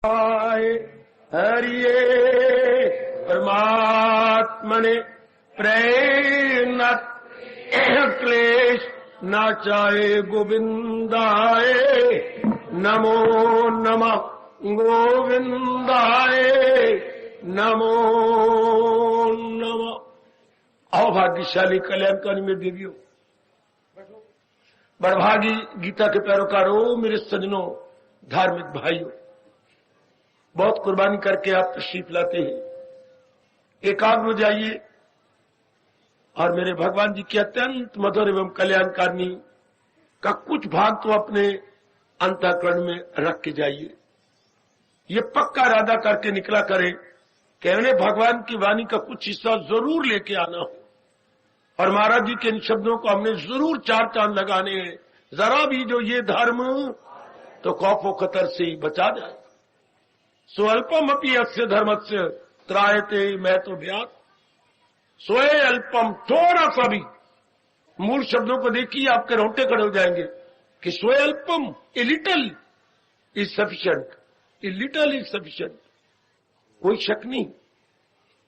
हरिये परमात्मने प्रेरणा क्लेश नाचाए गोविंदाय नमो नमः गोविंदाय नमो नमः। आओ भाग्यशाली कल्याणकारी मेरे देवियों, बड़भागी गीता के पैरोकारों, मेरे सज्जनों, धार्मिक भाइयों, बहुत कुर्बानी करके आप तशरीफ लाते हैं। एकाग्र हो जाइए और मेरे भगवान जी के अत्यंत मधुर एवं कल्याणकारी का कुछ भाग तो अपने अंतःकरण में रख के जाइए। ये पक्का इरादा करके निकला करें कि उन्हें भगवान की वाणी का कुछ हिस्सा जरूर लेके आना हो और महाराज जी के इन शब्दों को हमने जरूर चार चांद लगाने हैं। जरा भी जो ये धर्म तो खौफो खतर से ही बचा जाए। स्वल्पम अपनी अस्य धर्मस्य त्रायते मैं तो व्यात सोए अल्पम, थोड़ा सा भी। मूल शब्दों को देखिए, आपके रोंगटे खड़े हो जाएंगे कि सोए अल्पम, a little is sufficient, a little is sufficient. कोई शक नहीं,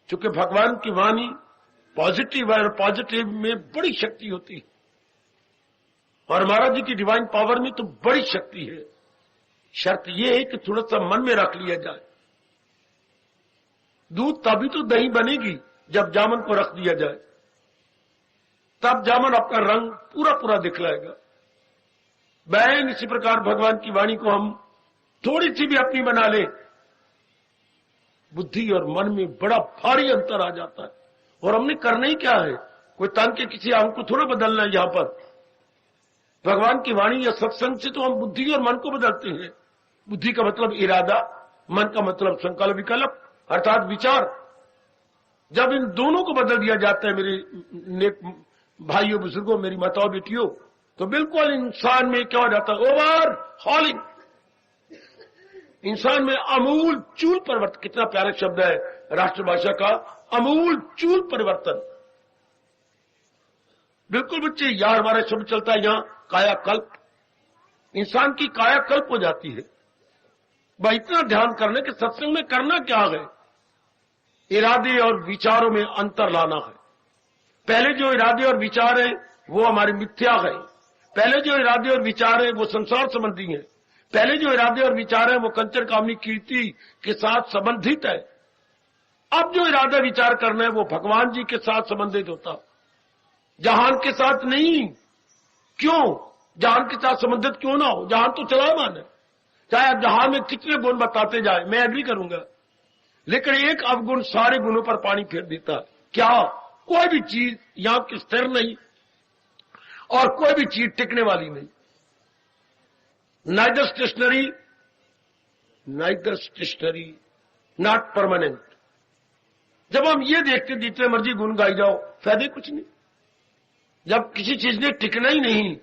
क्योंकि भगवान की वाणी पॉजिटिव है और पॉजिटिव में बड़ी शक्ति होती है और महाराज जी की डिवाइन पावर में तो बड़ी शक्ति है। शर्त यह है कि थोड़ा सा मन में रख लिया जाए। दूध तभी तो दही बनेगी जब जामन को रख दिया जाए, तब जामन अपना रंग पूरा पूरा दिखलाएगा। बहन इसी प्रकार भगवान की वाणी को हम थोड़ी सी भी अपनी बना ले, बुद्धि और मन में बड़ा भारी अंतर आ जाता है। और हमने करना ही क्या है? कोई तन के किसी अंग को थोड़ा बदलना है। यहां पर भगवान की वाणी या सत्संग से तो हम बुद्धि और मन को बदलते हैं। बुद्धि का मतलब इरादा, मन का मतलब संकल्प विकल्प अर्थात विचार। जब इन दोनों को बदल दिया जाता है मेरे नेक भाइयों बुजुर्गों, मेरी माताओं बेटियों, तो बिल्कुल इंसान में क्या हो जाता है? ओवर हॉलिंग। इंसान में अमूल चूल परिवर्तन। कितना प्यारा शब्द है राष्ट्रभाषा का, अमूल चूल परिवर्तन। बिल्कुल बच्चे, यार हमारा शब्द चलता है यहां कायाकल्प। इंसान की कायाकल्प हो जाती है। भाई इतना ध्यान करने के सत्संग में करना क्या है? इरादे और विचारों में अंतर लाना है। पहले जो इरादे और विचार है वो हमारी मिथ्या है। पहले जो इरादे और विचार है वो संसार संबंधी है। पहले जो इरादे और विचार है वो कंचन कामनी कीर्ति के साथ संबंधित है। अब जो इरादा विचार करना है वो भगवान जी के साथ संबंधित होता, जहान के साथ नहीं। क्यों? जहान के साथ संबंधित क्यों ना हो? जहान तो चलायमान है। चाहे आप जहान में कितने गुण बताते जाए, मैं एग्री करूंगा, लेकिन एक अवगुण सारे गुणों पर पानी फेर देता है। क्या? कोई भी चीज यहां की स्थिर नहीं और कोई भी चीज टिकने वाली नहीं। Neither stationary not permanent. जब हम ये देखते जितने मर्जी गुण गाई जाओ, फायदे कुछ नहीं। जब किसी चीज ने टिकना ही नहीं।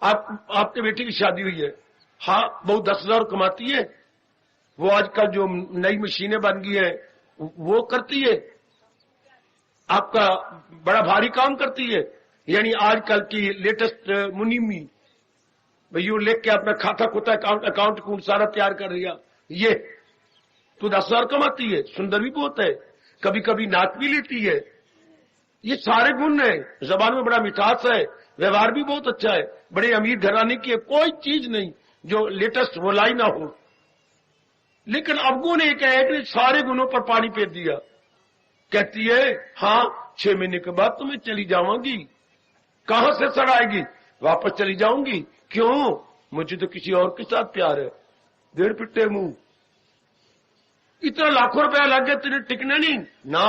आपके बेटी की शादी हुई है, हाँ बहुत 10,000 कमाती है, वो आजकल जो नई मशीनें बन गई है वो करती है, आपका बड़ा भारी काम करती है। यानी आजकल की लेटेस्ट मुनीमी, भाई वो लेके अपना खाता खोता अकाउंट सारा तैयार कर दिया। ये तो 10,000 कमाती है, सुंदर भी बहुत है, कभी कभी नाच भी लेती है। ये सारे गुण है, जबान में बड़ा मिठास है, व्यवहार भी बहुत अच्छा है, बड़े अमीर घराने की है। कोई चीज नहीं जो लेटेस्ट वो लाई ना हो। लेकिन अवगुण एक है कि सारे गुणों पर पानी फेर दिया। कहती है हाँ 6 महीने के बाद तो मैं चली जाऊंगी। कहां से सड़ आएगी? वापस चली जाऊंगी। क्यों? मुझे तो किसी और के साथ प्यार है। 1.5 पिट्टे मुंह। इतना लाखों रुपया लग गया, तेरे टिकने नहीं ना।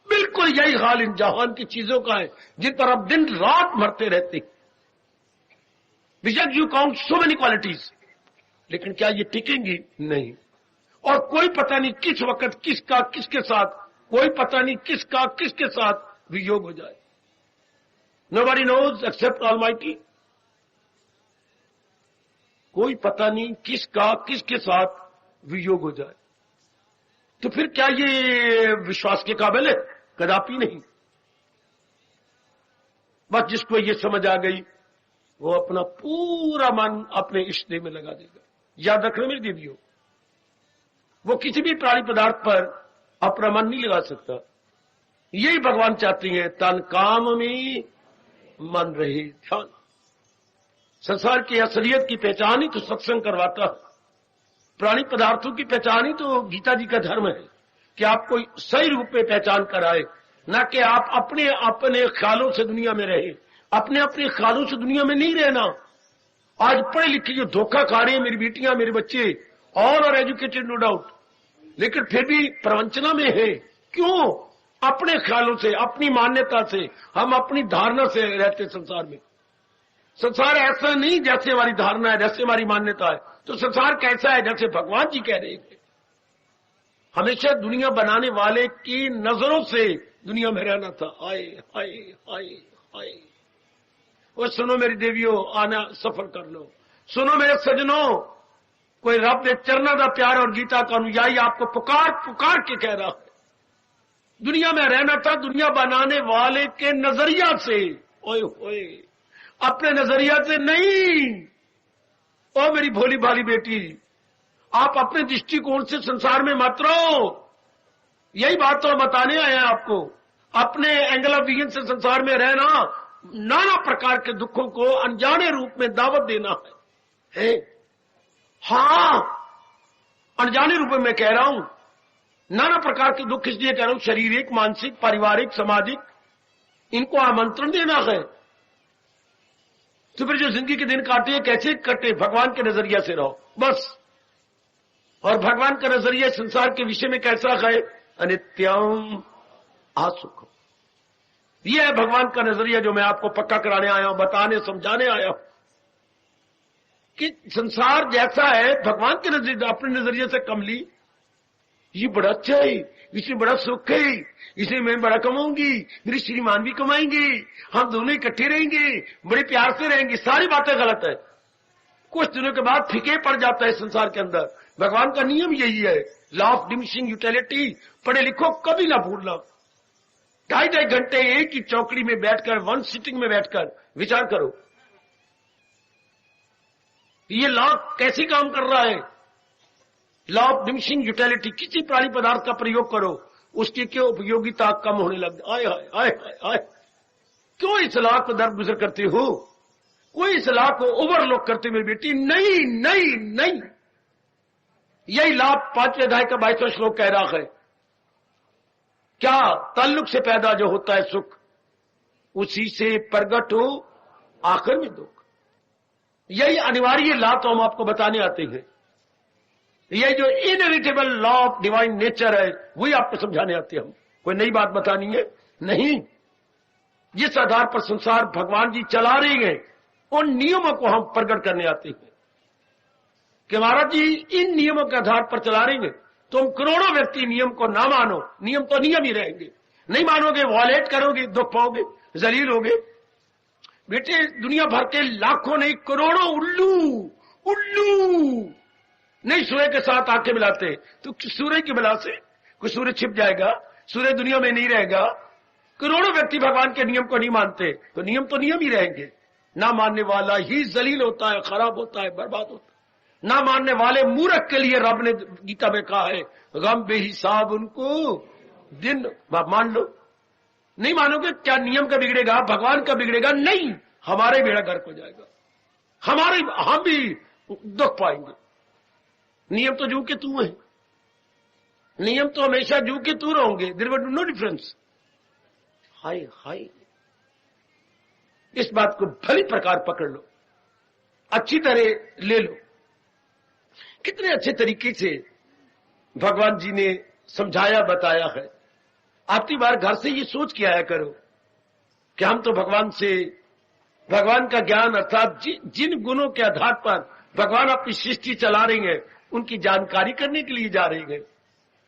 बिल्कुल यही हाल इन जहान की चीजों का है जिन पर आप दिन रात मरते रहते। बेशक you count so many qualities, लेकिन क्या ये टिकेंगी? नहीं। और कोई पता नहीं किस वक्त किसका किसके साथ, कोई पता नहीं किसका किसके साथ वियोग हो जाए। Nobody knows except Almighty. कोई पता नहीं किसका किसके साथ वियोग हो जाए। तो फिर क्या ये विश्वास के काबिल है? कदापि नहीं। बस जिसको ये समझ आ गई वो अपना पूरा मन अपने इष्ट में लगा देगा। याद रखना मेरी देवियों, वो किसी भी प्राणी पदार्थ पर अपना मन नहीं लगा सकता। यही भगवान चाहते हैं, तन काम में मन रहे ध्यान। संसार की असलियत की पहचान ही तो सत्संग करवाता है। प्राणी पदार्थों की पहचान ही तो गीता जी का धर्म है कि आपको सही रूप में पहचान कराए, न कि आप अपने अपने ख्यालों से दुनिया में रहे। अपने अपने ख्यालों से दुनिया में नहीं रहना। आज पढ़े लिखे जो धोखा खा रहे हैं मेरी बेटियां मेरे बच्चे, all are educated no doubt, लेकिन फिर भी प्रवंचना में है। क्यों? अपने ख्यालों से, अपनी मान्यता से, हम अपनी धारणा से रहते संसार में। संसार ऐसा नहीं जैसे हमारी धारणा है, जैसे हमारी मान्यता है। तो संसार कैसा है? जैसे भगवान जी कह रहे थे, हमेशा दुनिया बनाने वाले की नजरों से दुनिया में रहना था। आए आए आए आए, और सुनो मेरी देवियों, आना सफर कर लो। सुनो मेरे सजनों, कोई रब ने चरना का प्यार और गीता का अनुयायी आपको पुकार पुकार के कह रहा है, दुनिया में रहना था दुनिया बनाने वाले के नजरिया से। ओए होए, अपने नजरिया से नहीं। ओ मेरी भोली भाली बेटी, आप अपने दृष्टिकोण से संसार में मत रहो। यही बात तो बताने आए हैं आपको। अपने एंगल ऑफ विजन से संसार में रहना, नाना प्रकार के दुखों को अनजाने रूप में दावत देना है। हाँ, अनजाने रूप में मैं कह रहा हूं, नाना प्रकार के दुख इसलिए कह रहा हूं, शारीरिक, मानसिक, पारिवारिक, सामाजिक, इनको आमंत्रण देना है। तो फिर जो जिंदगी के दिन काटे कैसे कटे? भगवान के नजरिया से रहो बस। और भगवान का नजरिया संसार के विषय में कैसा है? अनित्यम असुख। यह है भगवान का नजरिया जो मैं आपको पक्का कराने आया हूं, बताने समझाने आया हूं कि संसार जैसा है भगवान के नजरिए, अपने नजरिए से कम ली, ये बड़ा अच्छा है, इसमें बड़ा सुख है, इसे मैं बड़ा कमाऊंगी, मेरी श्रीमान भी कमाएंगे, हम दोनों इकट्ठे रहेंगे, बड़े प्यार से रहेंगे। सारी बातें गलत है। कुछ दिनों के बाद फीके पड़ जाता है संसार के अंदर। भगवान का नियम यही है, लॉ ऑफ डिमिनिशिंग यूटिलिटी। पढ़े लिखो कभी ना भूलना। 2.5 घंटे एक ही चौकड़ी में बैठकर, वन सिटिंग में बैठकर विचार करो, ये लॉ कैसे काम कर रहा है। लॉ ऑफ डिमिनिशिंग यूटिलिटी, किसी प्राणी पदार्थ का प्रयोग करो, उसकी क्यों उपयोगिता कम होने लग। आए हाय आए हाय आए, क्यों इस लॉ को दर गुजर करते हो? कोई इस लॉ को ओवरलुक करते मेरी बेटी, नहीं नहीं नहीं। यही लाभ 5वें अध्याय का 22वां श्लोक कह रहा है। क्या? ताल्लुक से पैदा जो होता है सुख, उसी से प्रगट हो आखिर में दुख। यही अनिवार्य लाभ तो हम आपको बताने आते हैं। यही जो inevitable law of divine nature है, वही आपको समझाने आते हैं हम। कोई नई बात बतानी है नहीं। जिस आधार पर संसार भगवान जी चला रहे हैं, उन नियमों को हम प्रकट करने आते हैं कि महाराज जी इन नियमों के आधार पर चला रहे हैं। तुम करोड़ों व्यक्ति नियम को ना मानो, नियम तो नियम ही रहेंगे। नहीं मानोगे, वॉलेट करोगे, दुख पाओगे, जलील होगे। बेटे, दुनिया भर के लाखों नहीं करोड़ों उल्लू नहीं सूर्य के साथ आंखें मिलाते, तो सूर्य की बला से कोई सूर्य छिप जाएगा, सूर्य दुनिया में नहीं रहेगा। करोड़ों व्यक्ति भगवान के नियम को नहीं मानते, तो नियम तो नियम ही रहेंगे। ना मानने वाला ही जलील होता है, खराब होता है, बर्बाद होता है। ना मानने वाले मूर्ख के लिए रब ने गीता में कहा है, गम बेहिसाब उनको दिन। मान लो, नहीं मानोगे, क्या नियम का बिगड़ेगा, भगवान का बिगड़ेगा? नहीं, हमारे बेड़ा गर्क हो जाएगा, हम भी दुख पाएंगे। नियम तो जू के तू है, नियम तो हमेशा जू के तू रहोगे। There will be no difference. हाय हाय, इस बात को भली प्रकार पकड़ लो, अच्छी तरह ले लो। कितने अच्छे तरीके से भगवान जी ने समझाया बताया है। आती बार घर से ये सोच के आया करो कि हम तो भगवान का ज्ञान अर्थात जिन गुणों के आधार पर भगवान अपनी सृष्टि चला रही है, उनकी जानकारी करने के लिए जा रही है।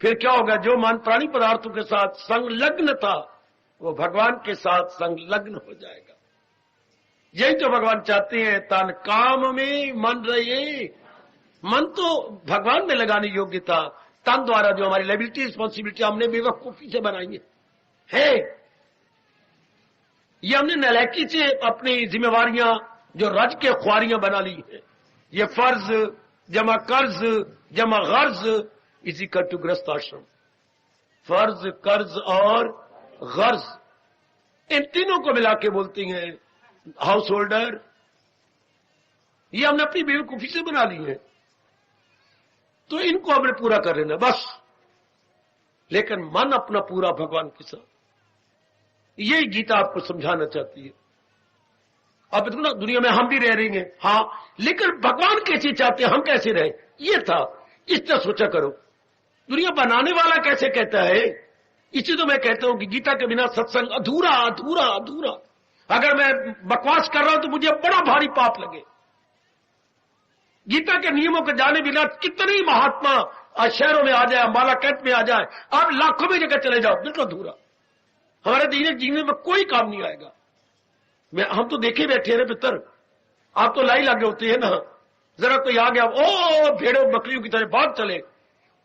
फिर क्या होगा? जो मन प्राणी पदार्थों के साथ संलग्न था, वो भगवान के साथ संलग्न हो जाएगा। यही तो भगवान चाहते हैं, तन काम में मन रहे। मन तो भगवान में लगाने योग्य था, तन द्वारा जो हमारी लायबिलिटी रिस्पॉन्सिबिलिटी हमने बेवकूफी से बनाई है। ये हमने नलायकी से अपनी जिम्मेवारियां जो रज के ख्वारियां बना ली है। ये फर्ज जमा कर्ज जमा गर्ज, इज इक्वल टू गृहस्थ आश्रम। फर्ज, कर्ज और गर्ज, इन तीनों को मिला के बोलती हैं हाउस होल्डर। ये हमने अपनी बेवकूफी से बना ली है, तो इनको हमने पूरा कर लेना बस। लेकिन मन अपना पूरा भगवान के साथ, यही गीता आपको समझाना चाहती है। अब देखो ना, दुनिया में हम भी रह रहे हैं, हाँ, लेकिन भगवान कैसे चाहते हैं हम कैसे रहे, ये था। इस तरह सोचा करो, दुनिया बनाने वाला कैसे कहता है। इसी तो मैं कहता हूं कि गीता के बिना सत्संग अधूरा अधूरा अधूरा। अगर मैं बकवास कर रहा हूं तो मुझे बड़ा भारी पाप लगे। गीता के नियमों के जाने बिना कितने ही महात्मा शहरों में आ जाए, अम्बाला कैंट में आ जाए, आप लाखों में जगह चले जाओ, बिल्कुल अधूरा। हमारे जीवन में कोई काम नहीं आएगा। हम तो देखे बैठे हैं पितर, आप तो लाई लागे होते हैं ना, जरा कोई आ गया, ओ भेड़ों बकरियों की तरह भाग चले।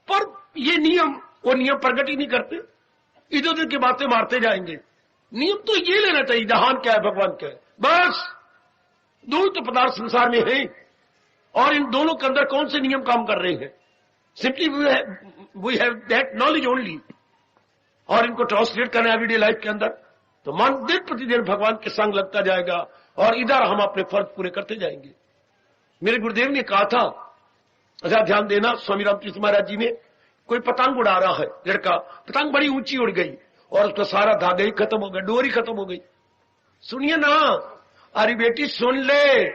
पर ये नियम, वो नियम प्रकट ही नहीं करते, इधर उधर की बातें मारते जाएंगे। नियम तो ये लेना चाहिए, जहान क्या है भगवान क्या है, बस। दो तो पदार्थ संसार में है, और इन दोनों के अंदर कौन से नियम काम कर रहे हैं। Simply we have that knowledge only, और इनको ट्रांसलेट करना एवरीडे लाइफ के अंदर, तो मन दिन प्रतिदिन भगवान के संग लगता जाएगा, और इधर हम अपने फर्ज पूरे करते जाएंगे। मेरे गुरुदेव ने कहा था, अच्छा ध्यान देना, स्वामी रामकृष्ण महाराज जी ने, कोई पतंग उड़ा रहा है लड़का, पतंग बड़ी ऊंची उड़ गई और उसका सारा धागा ही खत्म हो गया, डोरी खत्म हो गई। सुनिए ना, अरे बेटी सुन ले,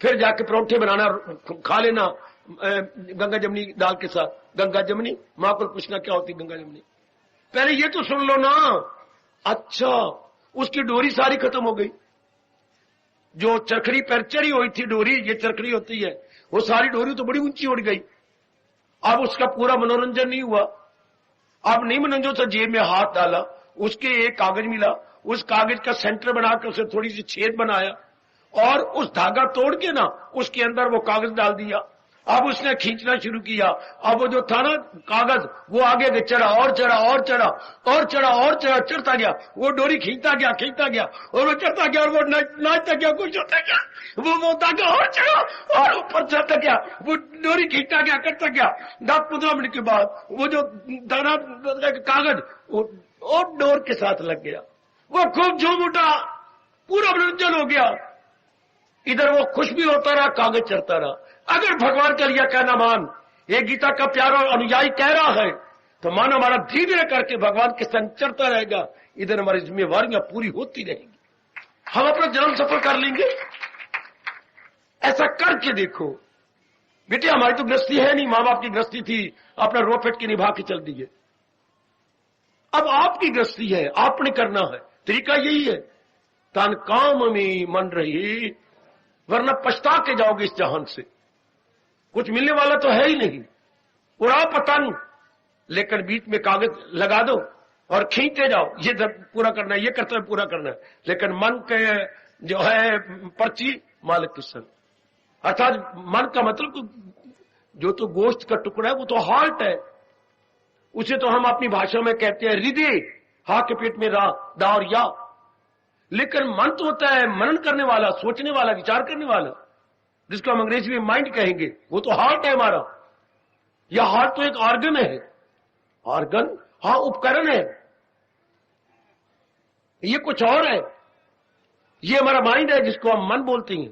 फिर जाके परोठे बनाना, खा लेना गंगा जमनी दाल के साथ। गंगा जमनी, मां को पूछना क्या होती गंगा जमनी, पहले ये तो सुन लो ना। अच्छा, उसकी डोरी सारी खत्म हो गई, जो चरखड़ी पर चढ़ी हुई थी डोरी, ये चरखड़ी होती है, वो सारी डोरी तो बड़ी ऊंची उड़ गई। अब उसका पूरा मनोरंजन नहीं हुआ। अब नहीं मनोरंजन से जेब में हाथ डाला, उसके एक कागज मिला, उस कागज का सेंटर बनाकर उसे थोड़ी सी छेद बनाया, और उस धागा तोड़ के ना उसके अंदर वो कागज डाल दिया। अब उसने खींचना शुरू किया, अब वो जो था ना कागज, वो आगे चढ़ा और चढ़ा और चढ़ा और चढ़ा और चढ़ा, चढ़ता गया, वो डोरी खींचता गया और वो चढ़ता गया, और वो नाचता गया, कुछ होता गया, वो धागा और चढ़ा और ऊपर चढ़ता गया, वो डोरी खींचता गया, करता गया। 10-15 मिनट के बाद वो जो दाना कागज वो डोर के साथ लग गया, वो खूब झूम उठा, पूरा मनोरंजन हो गया। इधर वो खुश भी होता रहा, कागज चढ़ता रहा। अगर भगवान का लिया कहना मान, ये गीता का प्यारा अनुयायी कह रहा है, तो मान हमारा धीरे करके भगवान के संग चढ़ता रहेगा, इधर हमारी जिम्मेवारियां पूरी होती रहेंगी, हम अपना जन्म सफल कर लेंगे। ऐसा करके देखो बेटे, हमारी तो गृहस्थी है नहीं, माँ बाप की गृहस्थी थी, अपना रो पेट के निभा के चल दिए। अब आपकी गृहस्थी है, आपने करना है, तरीका यही है, तन काम में मन रही, वरना पछता के जाओगे इस जहान से। कुछ मिलने वाला तो है ही नहीं, उड़ाओ पतंग, लेकिन बीच में कागज लगा दो और खींचते जाओ, ये पूरा करना है, ये कर्तव्य पूरा करना है, लेकिन मन के जो है पर्ची मालिक के संग। अर्थात मन का मतलब जो तो गोश्त का टुकड़ा है, वो तो हार्ट है, उसे तो हम अपनी भाषा में कहते हैं हृदय, हा के पेट में रा, दा और या। लेकिन मन तो होता है मनन करने वाला, सोचने वाला, विचार करने वाला, जिसको हम अंग्रेजी में माइंड कहेंगे, वो तो हार्ट है हमारा। यह हार्ट तो एक ऑर्गन है, ऑर्गन, हाँ उपकरण है, ये कुछ और है। ये हमारा माइंड है जिसको हम मन बोलते हैं,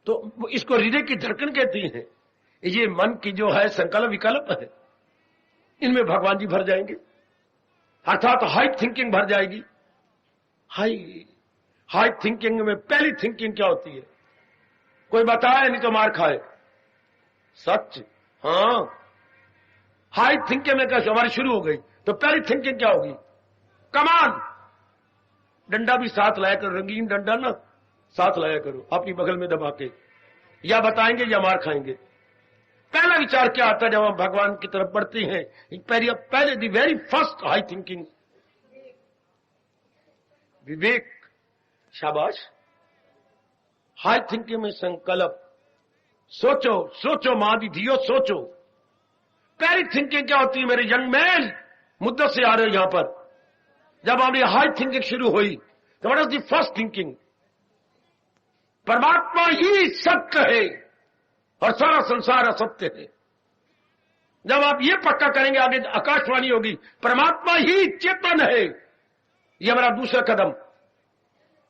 तो इसको हृदय की धड़कन कहते हैं। ये मन की जो है संकल्प विकल्प है, इनमें भगवान जी भर जाएंगे, अर्थात हाई थिंकिंग भर जाएगी। हाई थिंकिंग में पहली थिंकिंग क्या होती है, कोई बताए नहीं तो मार खाए, सच। हाँ, हाई थिंकिंग में कैसे हमारी शुरू हो गई, तो पहली थिंकिंग क्या होगी, कमान, डंडा भी साथ लाया करो, रंगीन डंडा ना साथ लाया करो अपनी बगल में दबा के, या बताएंगे या मार खाएंगे। पहला विचार क्या आता है जब हम भगवान की तरफ बढ़ते हैं, पहले the very first high thinking, विवेक। शाबाश, हाई थिंकिंग में संकल्प, सोचो सोचो मादी धियो सोचो। पहली थिंकिंग क्या होती है मेरे यंग मैन, मुद्दत से आ रहे हो यहां पर, जब हमारी हाई थिंकिंग शुरू हुई तो what is the first thinking, परमात्मा ही सत्य है और सारा संसार असत्य है। जब आप ये पक्का करेंगे आगे आकाशवाणी होगी, परमात्मा ही चेतन है, ये हमारा दूसरा कदम।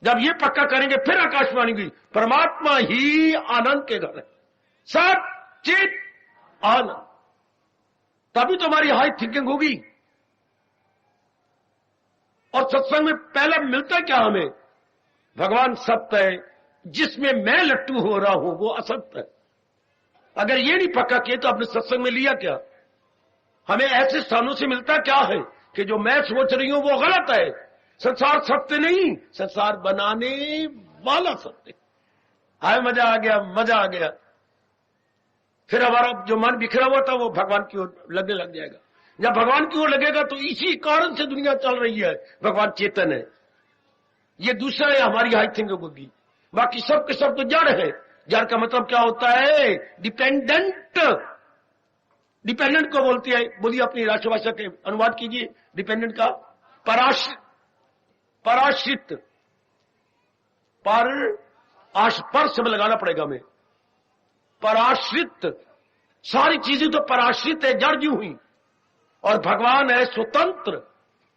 जब ये पक्का करेंगे फिर आकाशवाणी की, परमात्मा ही आनंद के घर है, सब चित आनंद, तभी तो हमारी हाई थिंकिंग होगी। और सत्संग में पहला मिलता क्या हमें? भगवान सत्य है, जिसमें मैं लट्टू हो रहा हूं वो असत्य है। अगर ये नहीं पक्का किए तो आपने सत्संग में लिया क्या? हमें ऐसे स्थानों से मिलता क्या है कि जो मैं सोच रही हूं वो गलत है। संसार सत्य नहीं, संसार बनाने वाला सत्य। हाय मजा आ गया, मजा आ गया। फिर हमारा जो मन बिखरा हुआ था वो भगवान की ओर लगने लग जाएगा। जब भगवान की ओर लगेगा तो इसी कारण से दुनिया चल रही है, भगवान चेतन है। ये दूसरा है हमारी हाई थिंकिंग होगी। बाकी सब के सब तो जड़ है। जड़ का मतलब क्या होता है? डिपेंडेंट। डिपेंडेंट को बोलती है, बोलिए अपनी राष्ट्रभाषा के अनुवाद कीजिए डिपेंडेंट का। पराश्रित, पराश्रित, पर शब्द लगाना पड़ेगा हमें। पराश्रित, सारी चीजें तो पराश्रित है, जड़ क्यों हुई। और भगवान है स्वतंत्र,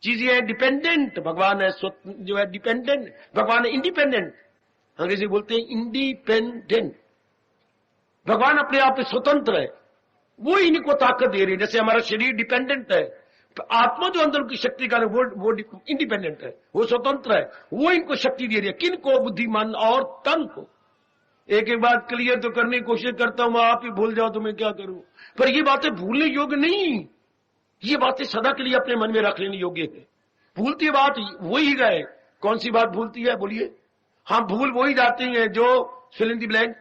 चीजें है डिपेंडेंट, भगवान है जो है डिपेंडेंट, भगवान है इंडिपेंडेंट। अंग्रेजी बोलते हैं इंडिपेंडेंट। भगवान अपने आप में स्वतंत्र है, वो इनको ताकत दे रही है। जैसे हमारा शरीर डिपेंडेंट है, आत्मा जो अंदर की शक्ति का वो इंडिपेंडेंट है, वो स्वतंत्र है, वो इनको शक्ति दे रही है। किन को? बुद्धिमान और तन को। एक एक बात क्लियर तो करने की कोशिश करता हूं, आप ही भूल जाओ तो मैं क्या करूं। पर ये बातें भूलने योग्य नहीं, ये बातें सदा के लिए अपने मन में रख लेने योग्य है। भूलती बात वही गए। कौन सी बात भूलती है? बोलिए। हम भूल वही जाती हैं जो फिल इन द ब्लैंक।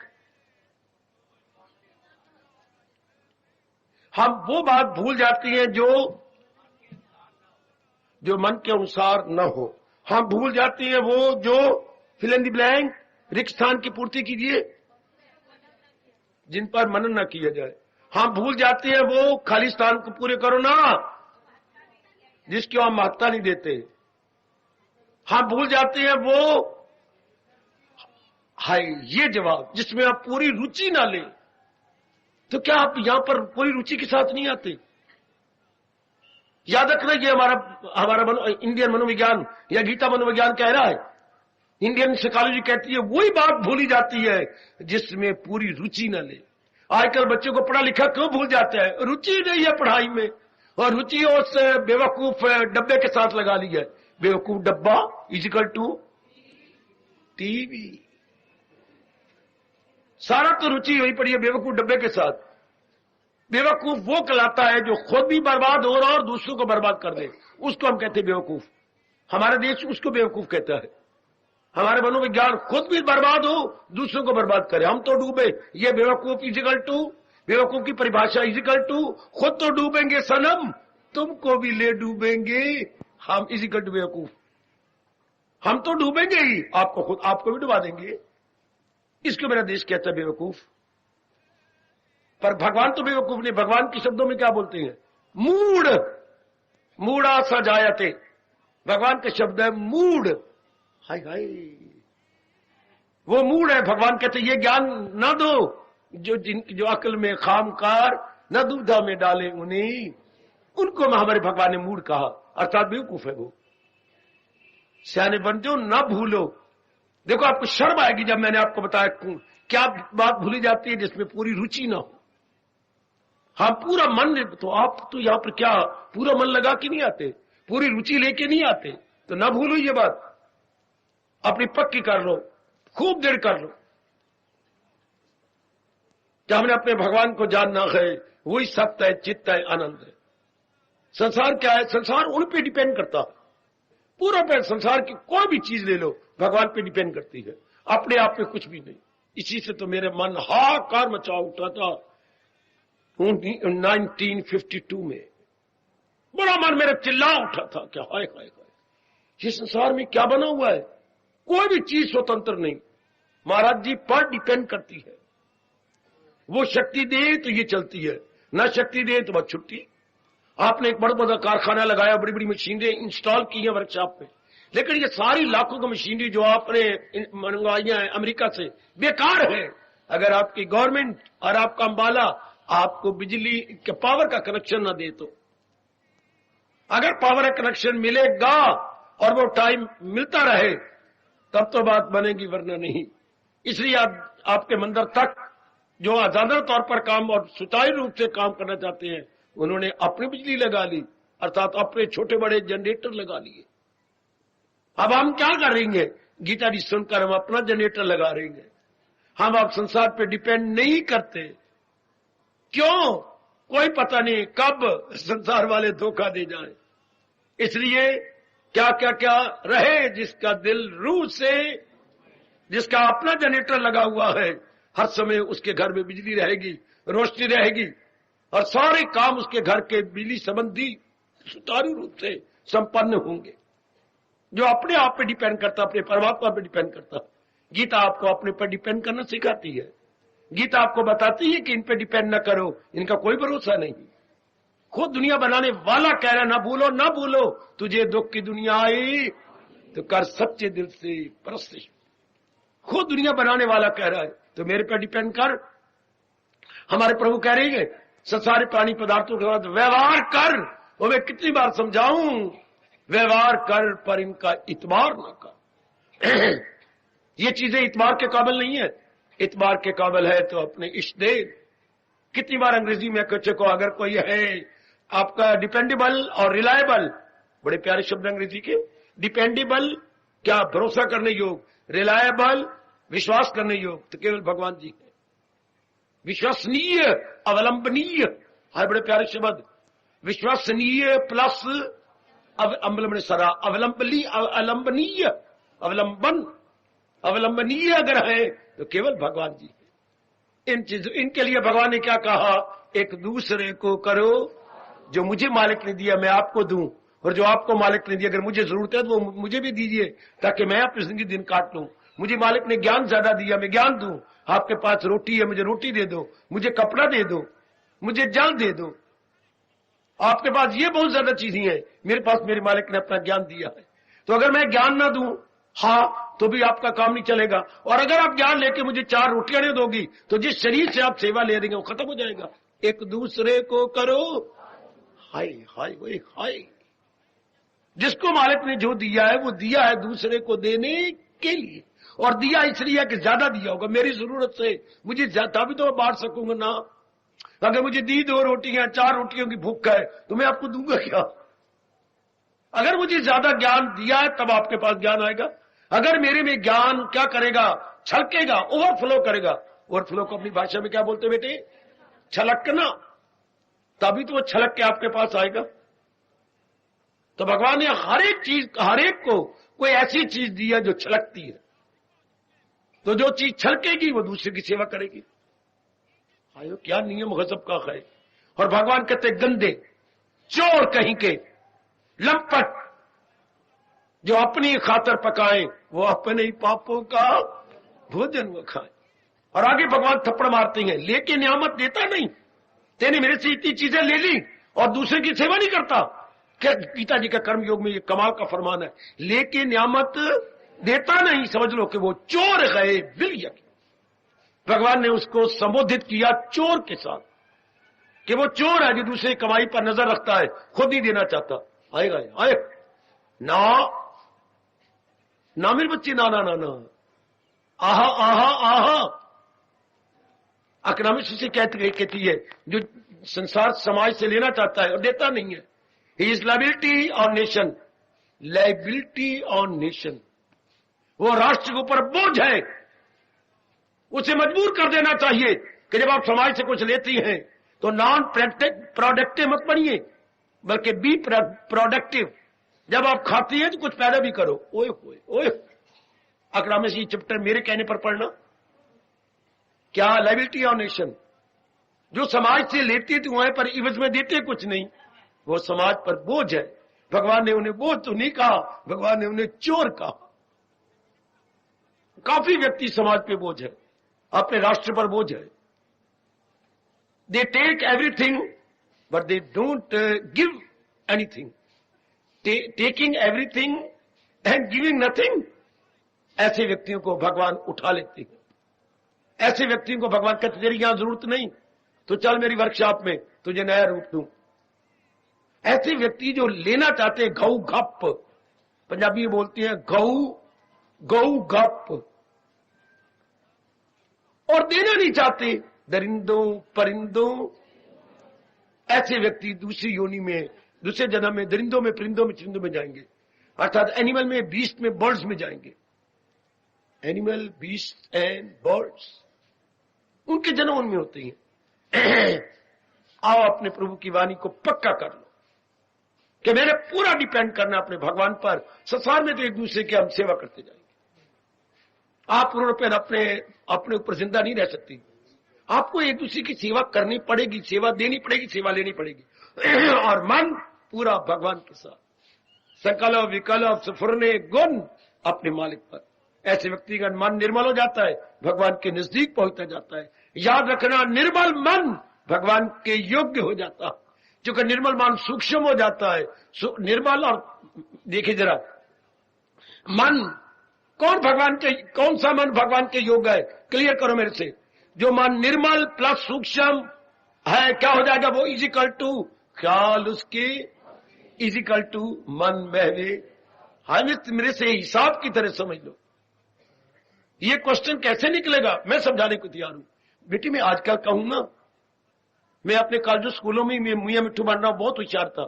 हम वो बात भूल जाती हैं जो मन के अनुसार न हो। हम भूल जाती हैं वो जो फिल इन द ब्लैंक। रिक्त स्थान की पूर्ति कीजिए, जिन पर मनन न किया जाए। हम भूल जाते हैं वो खाली स्थान को पूरे करो ना, जिसकी हम महत्ता नहीं देते। हम भूल जाते हैं वो हाय ये जवाब जिसमें आप पूरी रुचि ना ले। तो क्या आप यहां पर पूरी रुचि के साथ नहीं आते? याद रखना, ये हमारा इंडियन मनोविज्ञान या गीता मनोविज्ञान कह रहा है, इंडियन साइकोलॉजी कहती है, वही बात भूली जाती है जिसमें पूरी रुचि न ले। आजकल बच्चों को पढ़ा लिखा क्यों भूल जाते हैं? रुचि नहीं है पढ़ाई में, और रुचि उस बेवकूफ डब्बे के साथ लगा ली है। बेवकूफ डब्बा इजिकल टू टीवी। सारा तो रुचि वही पड़ी है बेवकूफ डब्बे के साथ। बेवकूफ वो कहलाता है जो खुद भी बर्बाद हो रहा और दूसरों को बर्बाद कर दे, उसको हम कहते हैं बेवकूफ। हमारा देश उसको बेवकूफ कहता है। हमारे मनोविज्ञान खुद भी बर्बाद हो, दूसरों को बर्बाद करे, हम तो डूबे। ये बेवकूफ इजिकल टू, बेवकूफ की परिभाषा इजिकल टू खुद तो डूबेंगे सनम, तुमको भी ले डूबेंगे हम। इजिकल टू बेवकूफ, हम तो डूबेंगे ही, आपको भी डुबा देंगे। इसको मेरा देश कहता है बेवकूफ। पर भगवान तो बेवकूफ नहीं। भगवान के शब्दों में क्या बोलते हैं? मूड, मूड़ा सा जायते। भगवान का शब्द है मूड। हाय हाय, वो मूड है। भगवान कहते ये ज्ञान न दो जो अकल में खामकार, न दुविधा में डाले उन्हें, उनको हमारे भगवान ने मूड कहा, अर्थात बेवकूफ है वो। सियाने बनते हो, ना भूलो। देखो आपको शर्म आएगी जब मैंने आपको बताया क्या बात भूली जाती है जिसमें पूरी रुचि ना हो। हम पूरा मन, तो आप तो यहां पर क्या पूरा मन लगा के नहीं आते, पूरी रुचि लेके नहीं आते, तो ना भूलो ये बात। अपनी पक्की कर लो, खूब देर कर लो। जब हमने अपने भगवान को जानना है, वही सत्य है, चित्त है, आनंद है। संसार क्या है? संसार उन पे डिपेंड करता है पूरा। पे संसार की कोई भी चीज ले लो, भगवान पे डिपेंड करती है, अपने आप में कुछ भी नहीं। इसी से तो मेरे मन हाहाकार मचा उठा था 1952 में। बड़ा मन मेरा चिल्ला उठा था, क्या हाय हाय हाय, ये संसार में क्या बना हुआ है? कोई भी चीज स्वतंत्र नहीं, महाराज जी पर डिपेंड करती है। वो शक्ति दे तो ये चलती है, ना शक्ति दे तो बस छुट्टी। आपने एक बड़ा बड़ा कारखाना लगाया, बड़ी बड़ी मशीनरी इंस्टॉल की है वर्कशॉप में, लेकिन ये सारी लाखों की मशीनरी जो आपने मंगवाई है अमेरिका से, बेकार है। अगर आपकी गवर्नमेंट और आपका अंबाला आपको बिजली के पावर का कनेक्शन ना दे तो। अगर पावर का कनेक्शन मिलेगा और वो टाइम मिलता रहे तब तो बात बनेगी, वरना नहीं। इसलिए आपके मंदिर तक जो आजादा तौर पर काम और सुचारू रूप से काम करना चाहते हैं, उन्होंने अपनी बिजली लगा ली, अर्थात अपने छोटे बड़े जनरेटर लगा लिए। अब हम क्या करेंगे? गीता जी सुनकर हम अपना जनरेटर लगा रहेंगे। हम अब संसार पे डिपेंड नहीं करते। क्यों? कोई पता नहीं कब संसार वाले धोखा दे जाए। इसलिए क्या क्या क्या रहे, जिसका दिल रूह से, जिसका अपना जनरेटर लगा हुआ है, हर समय उसके घर में बिजली रहेगी, रोशनी रहेगी और सारे काम उसके घर के बिजली संबंधी सुचारू रूप से संपन्न होंगे। जो अपने आप पे डिपेंड करता, अपने परमात्मा पे डिपेंड करता। गीता आपको अपने पर डिपेंड करना सिखाती है। गीता आपको बताती है कि इन पे डिपेंड न करो, इनका कोई भरोसा नहीं। खुद दुनिया बनाने वाला कह रहा है, ना भूलो ना भूलो, तुझे दुख की दुनिया आई तो कर सच्चे दिल से परस्त। खुद दुनिया बनाने वाला कह रहा है, तो मेरे पर डिपेंड कर। हमारे प्रभु कह रहे हैं संसारी प्राणी पदार्थों के साथ व्यवहार कर। वो मैं कितनी बार समझाऊं, व्यवहार कर पर इनका इतबार ना कर। ये चीजें इतबार के काबिल नहीं है। इतबार के काबिल है तो अपने इष्ट दे। कितनी बार अंग्रेजी में कच्चे को अगर कोई है आपका डिपेंडेबल और रिलायबल, बड़े प्यारे शब्द अंग्रेजी के। डिपेंडेबल क्या भरोसा करने योग, रिलायबल विश्वास करने योग, तो केवल भगवान जी है। विश्वसनीय अवलंबनीय है, बड़े प्यारे शब्द। विश्वसनीय प्लस सरा अवलंबनीय, अवलंबनीय अगर है तो केवल भगवान जी है। इन चीजों, इनके लिए भगवान ने क्या कहा? एक दूसरे को करो, जो मुझे मालिक ने दिया मैं आपको दूं, और जो आपको मालिक ने दिया अगर मुझे जरूरत है तो वो मुझे भी दीजिए, ताकि मैं अपनी जिंदगी दिन काट लूं। मुझे मालिक ने ज्ञान ज्यादा दिया, मैं ज्ञान दूं। आपके पास रोटी है, मुझे रोटी दे दो, मुझे कपड़ा दे दो, मुझे जल दे दो। आपके पास ये बहुत ज्यादा चीजें हैं, मेरे पास मेरे मालिक ने अपना ज्ञान दिया है। तो अगर मैं ज्ञान ना दूं तो भी आपका काम नहीं चलेगा। और अगर आप ज्ञान लेके मुझे 4 रोटियां नहीं दोगी तो जिस शरीर से आप सेवा ले देंगे वो खत्म हो जाएगा। एक दूसरे को करो, हाय हाय वो हाय। जिसको मालिक ने जो दिया है वो दिया है दूसरे को देने के लिए, और दिया इसलिए कि ज्यादा दिया होगा मेरी जरूरत से। मुझे ज्यादा भी तो मैं बांट सकूंगा ना। अगर मुझे दी 2 रोटियां, 4 रोटियों की भूख है तो मैं आपको दूंगा क्या? अगर मुझे ज्यादा ज्ञान दिया है तब आपके पास ज्ञान आएगा। अगर मेरे में ज्ञान क्या करेगा? छलकेगा, ओवरफ्लो करेगा। ओवरफ्लो को अपनी भाषा में क्या बोलते बेटे? छलकना। तभी तो वो छलक के आपके पास आएगा। तो भगवान ने हर एक चीज, हर एक को कोई ऐसी चीज दी है जो छलकती है। तो जो चीज छलकेगी वो दूसरे की सेवा करेगी। आयो क्या नियम गजब का है। और भगवान कहते गंदे चोर कहीं के, लंपट, जो अपनी खातर पकाए वो अपने ही पापों का भोजन वो खाए। और आगे भगवान थप्पड़ मारते हैं, लेके नियामत देता नहीं। तेने मेरे से इतनी चीजें ले ली और दूसरे की सेवा नहीं करता। क्या गीता जी का कर्म योग में ये कमाल का फरमान है, लेके नियामत देता नहीं, समझ लो कि वो चोर गए बिल। भगवान ने उसको संबोधित किया चोर के साथ कि वो चोर है जो दूसरे कमाई पर नजर रखता है, खुद नहीं देना चाहता। आएगा आए ना ना मेरे बच्चे, ना ना ना ना, आहा आहा आहा। इकोनॉमिक्स से कहती है जो संसार समाज से लेना चाहता है और देता नहीं है, he is liability on nation, liability on nation. वो राष्ट्र के ऊपर बोझ है। उसे मजबूर कर देना चाहिए कि जब आप समाज से कुछ लेती हैं तो नॉन प्रोडक्टिव मत बनिए, बल्कि बी प्रोडक्टिव। जब आप खाती हैं तो कुछ पैदा भी करो। ओए ओए ओए, इकोनॉमिक्स ये चैप्टर मेरे कहने पर पढ़ना। क्या लायबिलिटी ऑन नेशन, जो समाज से लेती थी वहां पर इवज में देते कुछ नहीं, वो समाज पर बोझ है। भगवान ने उन्हें बोझ तो नहीं कहा, भगवान ने उन्हें चोर कहा। काफी व्यक्ति समाज पे बोझ है, अपने राष्ट्र पर बोझ है। They take everything but they don't give anything. Taking everything and giving nothing, ऐसे व्यक्तियों को भगवान उठा लेते हैं। ऐसे व्यक्तियों को भगवान कहते तेरी यहां जरूरत नहीं, तो चल मेरी वर्कशॉप में तुझे नया रूप दूं। ऐसे व्यक्ति जो लेना चाहते गऊ गप, पंजाबी में बोलती हैं गऊ गऊ गप, और देना नहीं चाहते दरिंदों परिंदों, ऐसे व्यक्ति दूसरी योनि में, दूसरे जन्म में दरिंदों में, परिंदों में, चिंदों में जाएंगे, अर्थात एनिमल में, बीस्ट में, बर्ड्स में जाएंगे। एनिमल, बीस्ट एंड बर्ड्स, उनके जन्म उनमें होते हैं। आओ अपने प्रभु की वाणी को पक्का कर लो कि मैंने पूरा डिपेंड करना अपने भगवान पर। संसार में तो एक दूसरे की हम सेवा करते जाएंगे। आप यूरोपियन अपने ऊपर जिंदा नहीं रह सकती। आपको एक दूसरे की सेवा करनी पड़ेगी, सेवा देनी पड़ेगी, सेवा लेनी पड़ेगी। और मन पूरा भगवान के साथ, सकल विकल सफुरने गुण अपने मालिक पर। ऐसे व्यक्ति का मन निर्मल हो जाता है, भगवान के नजदीक पहुंचता जाता है। याद रखना, निर्मल मन भगवान के योग्य हो जाता है, क्योंकि निर्मल मन सूक्ष्म हो जाता है। निर्मल, और देखिए जरा मन कौन सा मन भगवान के योग्य है, क्लियर करो मेरे से। जो मन निर्मल प्लस सूक्ष्म है, क्या हो जाएगा वो? इजिकल टू ख्याल उसके, इजिकल टू मन बहवे। हाँ, मेरे से हिसाब की तरह समझ लो। ये क्वेश्चन कैसे निकलेगा मैं समझाने को तैयार हूं। बेटी मैं आजकल कहूंगा, मैं अपने कॉलेजों स्कूलों में मुया मिट्टू बन रहा हूं, बहुत होशियार था,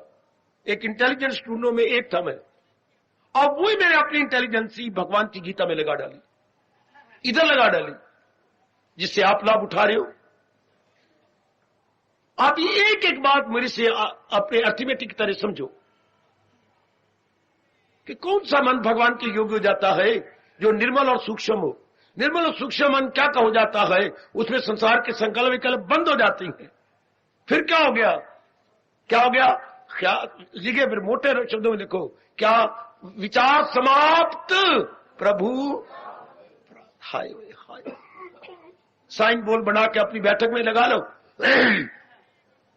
एक इंटेलिजेंट स्टूडेंटों में एक था मैं। अब वही मैंने अपनी इंटेलिजेंसी भगवान की गीता में लगा डाली, इधर लगा डाली, जिससे आप लाभ उठा रहे हो। आप ये एक एक बात मेरे से अपने अर्थमेटिक की तरह समझो कि कौन सा मन भगवान के योग्य हो जाता है, जो निर्मल और सूक्ष्म हो। निर्मल और सूक्ष्म मन क्या हो जाता है? उसमें संसार के संकल्प विकल्प बंद हो जाती हैं। फिर क्या हो गया? क्या हो गया? क्या लिखे, फिर मोटे शब्दों में लिखो, क्या? विचार समाप्त, प्रभु हाय हाय। साइन बोल बना के अपनी बैठक में लगा लो।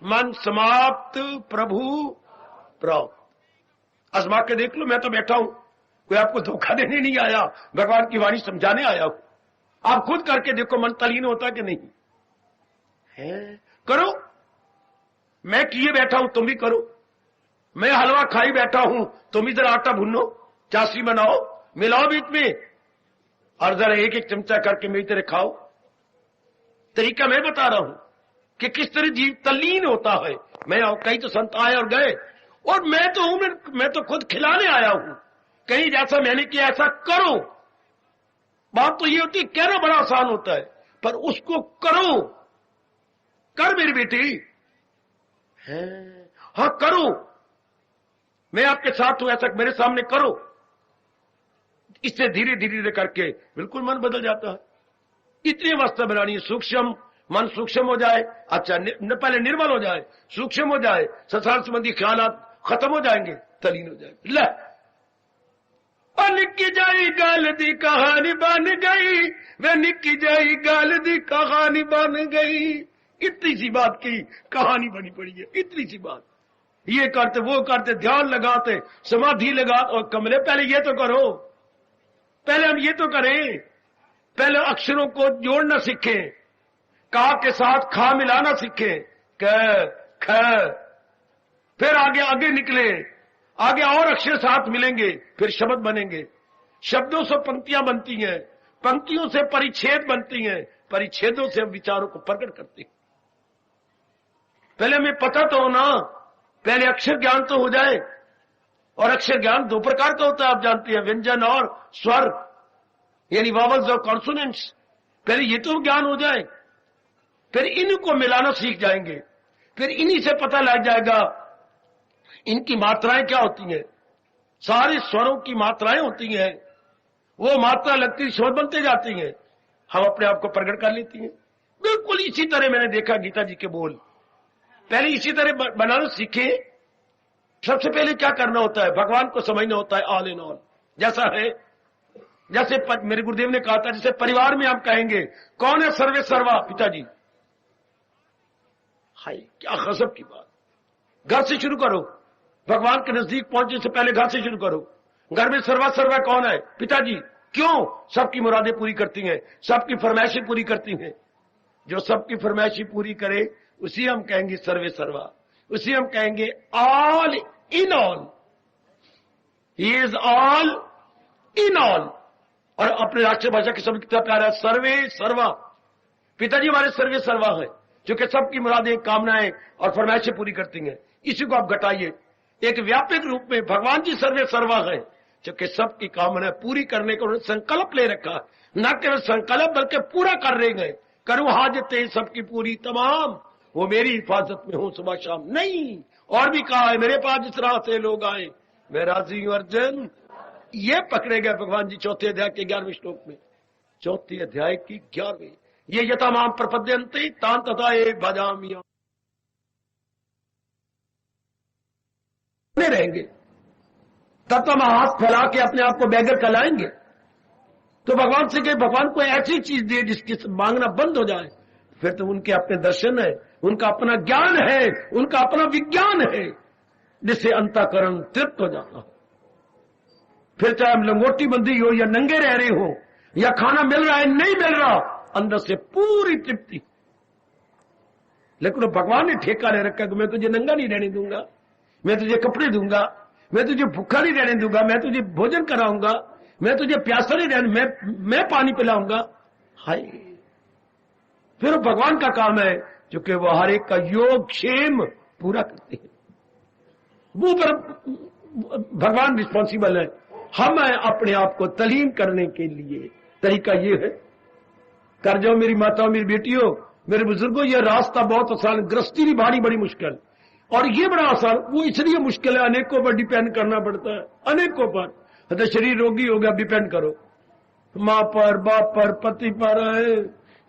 मन समाप्त, प्रभु प्राप्त। आजमा के देख लो, मैं तो बैठा हूं, कोई आपको धोखा देने नहीं आया, भगवान की वाणी समझाने आया हूं। आप खुद करके देखो, मन तलीन होता कि नहीं है? करो। मैं किए बैठा हूं, तुम भी करो। मैं हलवा खाई बैठा हूं, तुम इधर आटा भुनो, चाशनी बनाओ, मिलाओ बीच में, और जरा एक एक चमचा करके मेरी तरह खाओ। तरीका मैं बता रहा हूं कि किस तरह जीव तल्लीन होता है। मैं कई तो संत आए और गए, और मैं तो खुद खिलाने आया हूं। कहीं जैसा मैंने किया ऐसा करो। बात तो ये होती है, कहना बड़ा आसान होता है, पर उसको करो। कर मेरी बेटी है, हाँ करो। मैं आपके साथ हूं, ऐसा मेरे सामने करो। इससे धीरे धीरे करके बिल्कुल मन बदल जाता है। इतनी अवस्था बनानी है, सूक्ष्म मन सूक्ष्म हो जाए, अच्छा पहले निर्मल हो जाए, सूक्ष्म हो जाए, संसार संबंधी ख्यालात खत्म हो जाएंगे, तलीन हो जाएंगे। ले निक्की जाई गाल दी कहानी बन गई, वे निक्की जाई गाल दी कहानी बन गई। इतनी सी बात की कहानी बनी पड़ी है, इतनी सी बात। ये करते वो करते, ध्यान लगाते, समाधि लगाते, और कमरे पहले ये तो करो, पहले हम ये तो करें, पहले अक्षरों को जोड़ना सीखें, का के साथ खा मिलाना सीखें, क ख, फिर आगे निकले, आगे और अक्षर साथ मिलेंगे, फिर शब्द बनेंगे। शब्दों से पंक्तियां बनती हैं, पंक्तियों से परिच्छेद बनती हैं, परिच्छेदों से हम विचारों को प्रकट करते हैं। पहले हमें पता तो होना, पहले अक्षर ज्ञान तो हो जाए। और अक्षर ज्ञान दो प्रकार का होता है, आप जानते हैं, व्यंजन और स्वर, यानी वावल्स और कॉन्सोनेंट्स। पहले ये तो ज्ञान हो जाए, फिर इनको मिलाना सीख जाएंगे, फिर इन्हीं से पता लग जाएगा इनकी मात्राएं क्या होती हैं। सारे स्वरों की मात्राएं होती हैं, वो मात्रा लगती शब्द बनते जाती हैं, हम अपने आप को प्रकट कर लेती हैं। बिल्कुल इसी तरह मैंने देखा गीता जी के बोल, पहले इसी तरह बनाना सीखे। सबसे पहले क्या करना होता है? भगवान को समझना होता है, ऑल इन ऑल। जैसा है, जैसे मेरे गुरुदेव ने कहा था, जैसे परिवार में आप कहेंगे कौन है सर्वे सर्वा? पिताजी। हाय क्या गजब की बात। घर से शुरू करो, भगवान के नजदीक पहुंचने से पहले घर से शुरू करो। घर में सर्वा सर्वा कौन है? पिताजी। क्यों? सबकी मुरादें पूरी करती हैं, सबकी फरमाइशें पूरी करती हैं। जो सबकी फरमाइशें पूरी करे उसी हम कहेंगे सर्वे सर्वा, उसी हम कहेंगे all in all. He is all in all. और अपने राष्ट्रीय भाषा के शब्द कितना प्यारा है, सर्वे सर्वा। पिताजी हमारे सर्वे सर्वा है, जो कि सबकी मुरादें, कामनाएं और फरमाइशें पूरी करती हैं। इसी को आप घटाइए, एक व्यापक रूप में भगवान जी सर्वे सर्वा है, जो कि सबकी कामनाएं पूरी करने का उन्होंने संकल्प ले रखा। न केवल संकल्प बल्कि पूरा कर रहे गए। करूं हाजतें सबकी पूरी तमाम, वो मेरी हिफाजत में हो सुबह शाम। नहीं, और भी कहा है, मेरे पास जिस राह से लोग आए मैं राजी हूं अर्जुन। ये पकड़े गए भगवान जी चौथे अध्याय के 11वें श्लोक में, चौथे अध्याय की 11वें। ये यथामाम प्रपद्यन्ते तान तथा एक भजामिया रहेंगे, तब तो हम हाथ फैला के अपने आप को बैगर कहलाएंगे। तो भगवान से कहे, भगवान को ऐसी चीज दे जिसकी मांगना बंद हो जाए। फिर तो उनके अपने दर्शन है, उनका अपना ज्ञान है, उनका अपना विज्ञान है, जिससे अंतःकरण तृप्त हो जाता हो। फिर चाहे हम लंगोटी बंदी हो या नंगे रह रहे हो, या खाना मिल रहा है नहीं मिल रहा, अंदर से पूरी तृप्ति। लेकिन भगवान ने ठेका ले रखा कि मैं तुझे नंगा नहीं रहने दूंगा, मैं तुझे कपड़े दूंगा, मैं तुझे भूखा नहीं रहने दूंगा, मैं तुझे भोजन कराऊंगा, मैं तुझे प्यासा नहीं रहने, मैं पानी पिलाऊंगा। हाय, फिर भगवान का काम है जो कि वो हर एक का योग क्षेम पूरा करते हैं। वो पर भगवान रिस्पॉन्सिबल है। हम अपने आप को तलीन करने के लिए तरीका ये है, कर जाओ मेरी माताओं, मेरी बेटियों, मेरे बुजुर्गों, ये रास्ता बहुत आसान, गृहस्थी भी भारी बड़ी मुश्किल, और ये बड़ा आसान। वो इसलिए मुश्किल है, अनेकों पर डिपेंड करना पड़ता है, अनेकों पर। तो शरीर रोगी हो गया, डिपेंड करो माँ पर, बाप पर, पति पर है,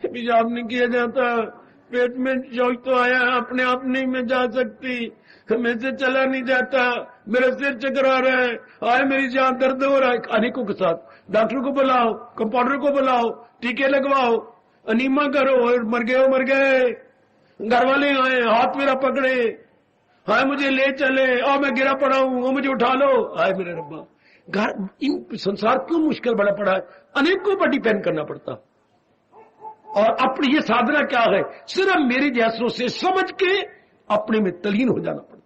पेशाब नहीं किया जाता, पेट में शौच तो आया, अपने आप नहीं मैं जा सकती, मैं से चला नहीं जाता, मेरा सिर चकर आ रहा है, आए मेरी जान दर्द हो रहा है। अनेकों के साथ डॉक्टर को बुलाओ, कंपाउंडर को बुलाओ, टीके लगवाओ, अनीमा करो, और मर गए, घर वाले आए, हाथ मेरा पकड़े, हाय मुझे ले चले, और मैं गिरा पड़ा हूं, वो मुझे उठा लो, हाय मेरे रब्बा। घर, इन संसार क्यों मुश्किल बड़ा पड़ा है, अनेकों पर डिपेंड करना पड़ता। और अपनी ये साधना क्या है, सिर्फ मेरे जैसों से समझ के अपने में तलीन हो जाना पड़ता।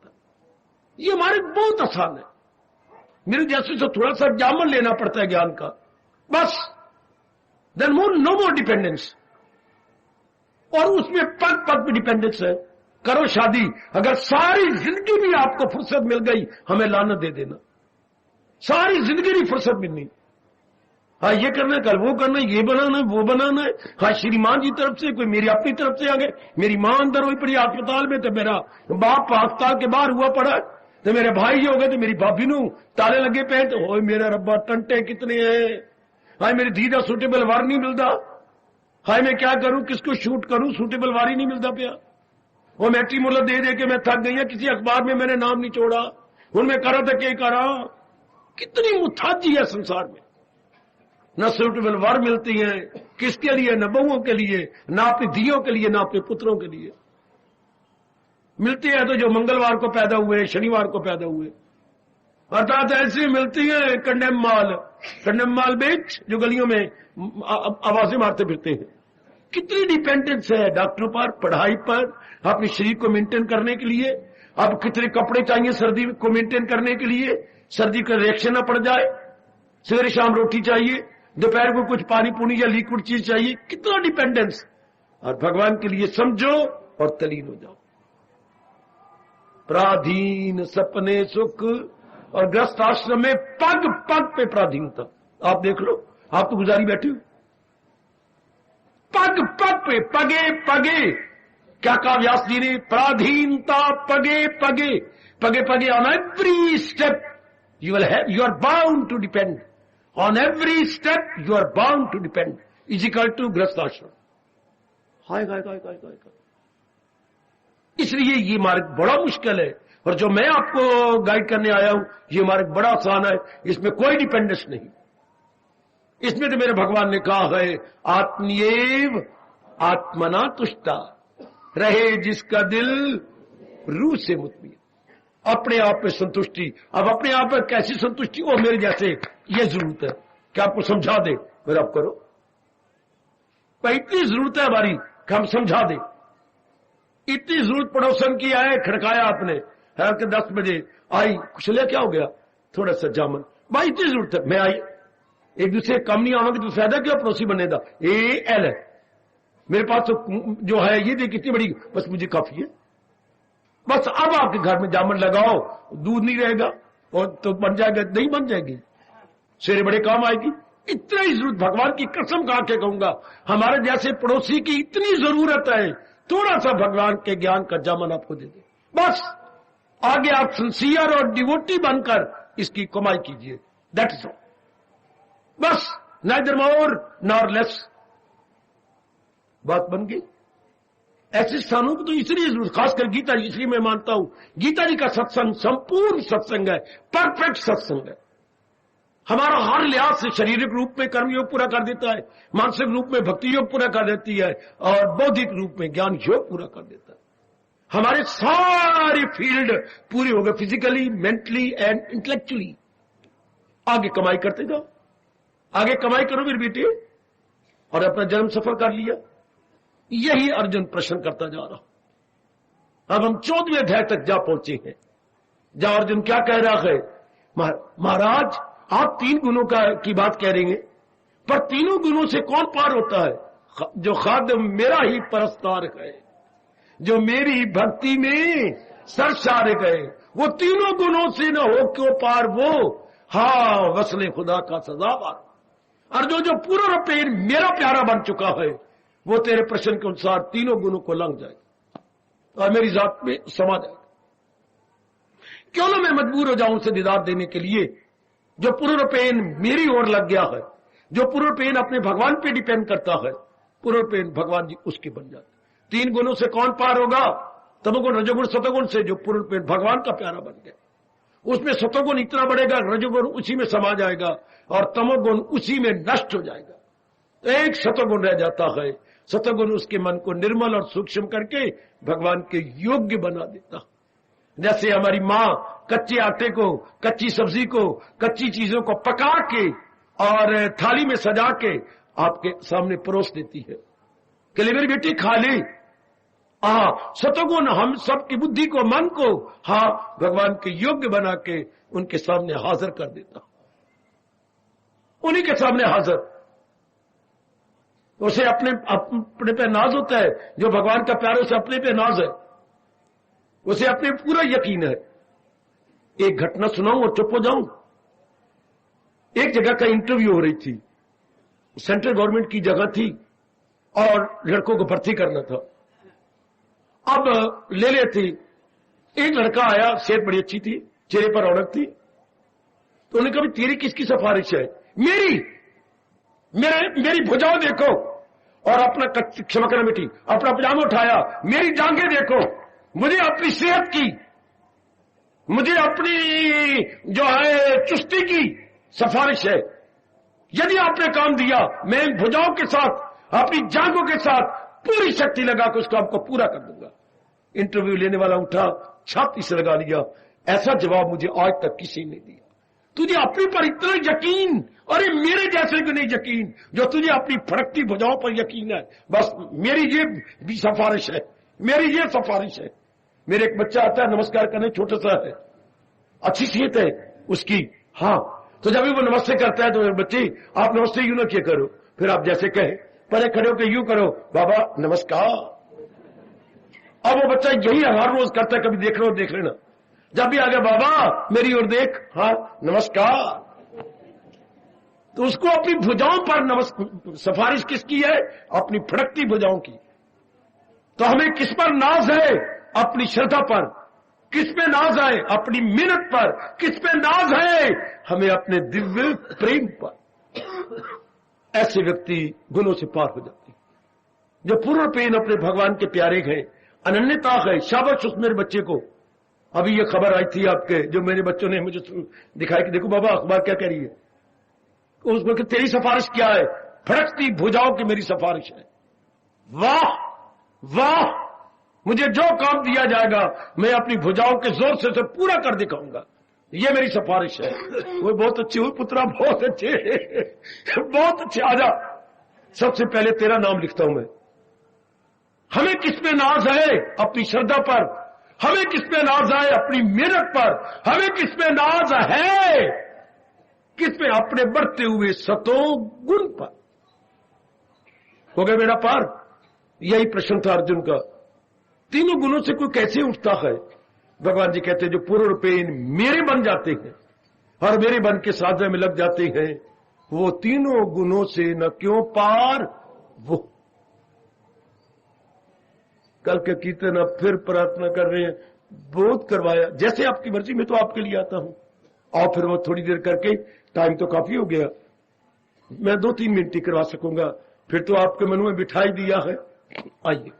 ये हमारे बहुत आसान है। मेरे जैसे से थोड़ा सा जामन लेना पड़ता है ज्ञान का, बस। देन नो मोर डिपेंडेंस। और उसमें पग पग पे डिपेंडेंस है। करो शादी, अगर सारी जिंदगी भी आपको फुर्सत मिल गई, हमें लानत दे देना। सारी जिंदगी भी फुर्सत मिलनी, हाँ ये करना है, कल वो करना है, ये बनाना है, वो बनाना है, हाँ श्रीमान जी तरफ से, कोई मेरी अपनी तरफ से आ गए, मेरी मां अंदर हुई पड़ी अस्पताल में, तो मेरा बाप अस्पताल के बाहर हुआ पड़ा, तो मेरे भाई हो गए, तो मेरी भाभी नू ताले लगे पे, तो हो मेरा रब्बा टंटे कितने हैं, हाय मेरी धीदा सूटेबल वार नहीं मिलता, हाय मैं क्या करूं, किसको शूट करूं, सूटेबल वार ही नहीं मिलता पिया। वो मैट्री मुल्ला दे के मैं थक गई, किसी अखबार में मैंने नाम नहीं छोड़ा, उनमें करा था क्या करा। कितनी मुथाजी है संसार में, न सूटेबल वर मिलती है, किसके लिए, न बहुओं के लिए, न अपनी धियों के लिए, न अपने पुत्रों के लिए मिलती है, तो जो मंगलवार को पैदा हुए, शनिवार को पैदा हुए, अर्थात ऐसी मिलती है कंडेम माल बेच, जो गलियों में आवाजें मारते फिरते हैं। कितनी डिपेंडेंस है डॉक्टरों पर, पढ़ाई पर, अपने शरीर को मेंटेन करने के लिए। अब कितने कपड़े चाहिए सर्दी को मेंटेन करने के लिए, सर्दी का रिएक्शन न पड़ जाए, सवेरे शाम रोटी चाहिए, दोपहर को कुछ पानी पुनी या लिक्विड चीज चाहिए, कितना डिपेंडेंस। और भगवान के लिए समझो और तलीन हो जाओ। पराधीन सपने सुख, और ग्रस्त आश्रम में पग पग पे पराधीनता। आप देख लो, आप तो गुजारी बैठे हो, पग पग पे, पगे पगे, क्या कहा व्यास जी ने, पराधीनता पगे पगे, पगे पगे, on every step you are bound to depend, on every step you are bound to depend, is equal to ग्रस्त आश्रम। हाय हाय हाय हाय हाय। इसलिए ये मार्ग बड़ा मुश्किल है, और जो मैं आपको गाइड करने आया हूं, ये मार्ग बड़ा आसान है, इसमें कोई डिपेंडेंस नहीं। इसमें तो मेरे भगवान ने कहा है, आत्मनिएव आत्मना तुष्टा, रहे जिसका दिल रूह से मुतमिन, अपने आप में संतुष्टि। अब अपने आप में कैसी संतुष्टि, और मेरे जैसे ये जरूरत है कि आपको समझा दे, मेरा आप करो। इतनी जरूरत है हमारी कि हम समझा दे। इतनी जरूरत पड़ोसन की आए, खड़काया आपने है कि 10 बजे आई, कुछ ले क्या हो गया, थोड़ा सा जामन, भाई इतनी जरूरत है, मैं आई, एक दूसरे कम नहीं आवांगे तो फायदा क्या पड़ोसी बनने का, ए एल है मेरे पास तो जो है ये देख कितनी बड़ी, बस मुझे काफी है। बस अब आपके घर में जामन लगाओ, दूध नहीं रहेगा और तो बन जाएगा, नहीं बन जाएगी, शेरे बड़े काम आएगी। इतना ही जरूरत, भगवान की कसम खा के कहूंगा, हमारे जैसे पड़ोसी की इतनी जरूरत है, थोड़ा सा भगवान के ज्ञान का जामन आपको दे दे, बस आगे आप सिंसियर और डिवोटी बनकर इसकी कमाई कीजिए, दैट इज ऑल, बस नाइदर मोर नॉर लेस। बात बन गई। ऐसे स्थानों को तो इसलिए जरूर, खासकर गीता जी, इसलिए मैं मानता हूं गीता जी का सत्संग संपूर्ण सत्संग है, परफेक्ट सत्संग है। हमारा हर लिहाज से शारीरिक रूप में कर्मयोग पूरा कर देता है, मानसिक रूप में भक्ति योग पूरा कर देती है, और बौद्धिक रूप में ज्ञान योग पूरा कर देता है। हमारे सारे फील्ड पूरे हो गए, फिजिकली, मेंटली एंड इंटेलेक्चुअली। आगे कमाई करते जाओ, आगे कमाई करो मेरे बेटे, और अपना जन्म सफल कर लिया। यही अर्जुन प्रश्न करता जा रहा। अब हम 14वें अध्याय तक जा पहुंचे हैं, जहां अर्जुन क्या कह रहा है, महाराज आप 3 गुणों की बात कह रही हैं, पर तीनों गुणों से कौन पार होता है? जो खादिम मेरा ही परस्तार है, जो मेरी भक्ति में सरसार गए, वो तीनों गुणों से न हो क्यों पार, वो हाँ वसले खुदा का सजावार। और जो पूरा पेड़ मेरा प्यारा बन चुका है, वो तेरे प्रश्न के अनुसार तीनों गुणों को लंघ जाएगा और मेरी जात में समा जाएगा। क्यों ना मैं मजबूर हो जाऊं उसे दीदार देने के लिए। जो पूर्वपेन मेरी ओर लग गया है, जो पूर्वपेन अपने भगवान पे डिपेंड करता है, पूर्वपेन भगवान जी उसके बन जाते। 3 गुणों से कौन पार होगा? तमोगुण, रजोगुण, सतोगुण से जो पूर्वपेन भगवान का प्यारा बन गया, उसमें सतोगुण इतना बढ़ेगा, रजोगुण उसी में समा जाएगा और तमोगुण उसी में नष्ट हो जाएगा। तो एक सतोगुण रह जाता है। सतोगुण उसके मन को निर्मल और सूक्ष्म करके भगवान के योग्य बना देता। जैसे हमारी माँ कच्चे आटे को, कच्ची सब्जी को, कच्ची चीजों को पका के और थाली में सजा के आपके सामने परोस देती है कि ले मेरी बेटी खा ले। सतोगुण हम सबकी बुद्धि को, मन को भगवान के योग्य बना के उनके सामने हाजिर कर देता, उन्हीं के सामने हाजिर। उसे अपने पे नाज होता है, जो भगवान का प्यार, उसे अपने पे नाज है, उसे अपने पूरा यकीन है। एक घटना सुनाऊं और चुप हो जाऊं। एक जगह का इंटरव्यू हो रही थी, सेंट्रल गवर्नमेंट की जगह थी और लड़कों को भर्ती करना था। अब ले लेती, एक लड़का आया, सेहत बड़ी अच्छी थी, चेहरे पर रौनक थी, तो उन्होंने कहा तेरी किसकी सिफारिश है? मेरी भुजाओं देखो और अपना, क्षमा करना बेटी, अपना पजामा उठाया, मेरी जांघें देखो, मुझे अपनी सेहत की, मुझे अपनी जो है चुस्ती की सिफारिश है। यदि आपने काम दिया, मैं भुजाओं के साथ, अपनी जांघों के साथ पूरी शक्ति लगा के उसको आपको पूरा कर दूंगा। इंटरव्यू लेने वाला उठा, छाती से लगा लिया, ऐसा जवाब मुझे आज तक किसी ने दिया। तुझे अपने पर इतना यकीन, अरे मेरे जैसे को नहीं यकीन, जो तुझे अपनी फड़कती भुजाओं पर यकीन है, बस मेरी ये भी सिफारिश है, मेरी ये सिफारिश है। मेरे एक बच्चा आता है नमस्कार करने, छोटा सा है, अच्छी सेहत है उसकी, तो जब भी वो नमस्ते करता है तो बच्चे आप नमस्ते यूं ना किया करो, फिर आप जैसे कहें, पहले खड़े होकर यूं करो, बाबा नमस्कार। अब वो बच्चा यही हर रोज करता है, कभी देख लो देख लेना, जब भी आ गया बाबा मेरी ओर देख, नमस्कार। तो उसको अपनी भुजाओं पर सिफारिश किसकी है? अपनी फड़कती भुजाओं की। तो हमें किस पर नाज है? अपनी श्रद्धा पर। किस पे नाज है? अपनी मेहनत पर। किस पे नाज है? हमें अपने दिव्य प्रेम पर। ऐसे व्यक्ति गुणों से पार हो जाते हैं, जो पूर्ण पेन अपने भगवान के प्यारे हैं, अनन्यता है। शाबाश उस मेरे बच्चे को। अभी ये खबर आई थी आपके, जो मेरे बच्चों ने मुझे दिखाई कि देखो बाबा अखबार क्या कह रही है, उसमें कि तेरी सिफारिश क्या है? फड़कती भुजाओं की मेरी सिफारिश है। वाह वाह, मुझे जो काम दिया जाएगा मैं अपनी भुजाओं के जोर से पूरा कर दिखाऊंगा, ये मेरी सिफारिश है। वो बहुत अच्छी हुई पुत्रा, बहुत अच्छे बहुत अच्छे, आजा सबसे पहले तेरा नाम लिखता हूं मैं। हमें किस पे नाज है? अपनी श्रद्धा पर। हमें किस पे नाज है? अपनी मेहनत पर। हमें किस पे नाज है? किस पे? अपने बढ़ते हुए सतो गुण पर। हो गया बेड़ा पार। यही प्रश्न था अर्जुन का। तीनों गुणों से कोई कैसे उठता है? भगवान जी कहते हैं जो पूर्ण पेन मेरे बन जाते हैं और मेरे बन के साधना में लग जाते हैं, वो तीनों गुणों से न क्यों पार। वो कल के कीर्तन अब फिर प्रार्थना कर रहे हैं, बहुत करवाया, जैसे आपकी मर्जी, में तो आपके लिए आता हूं। और फिर वो थोड़ी देर करके, टाइम तो काफी हो गया, मैं 2-3 मिनट ही करवा सकूंगा, फिर तो आपके मन में बिठाई दिया है। आइए।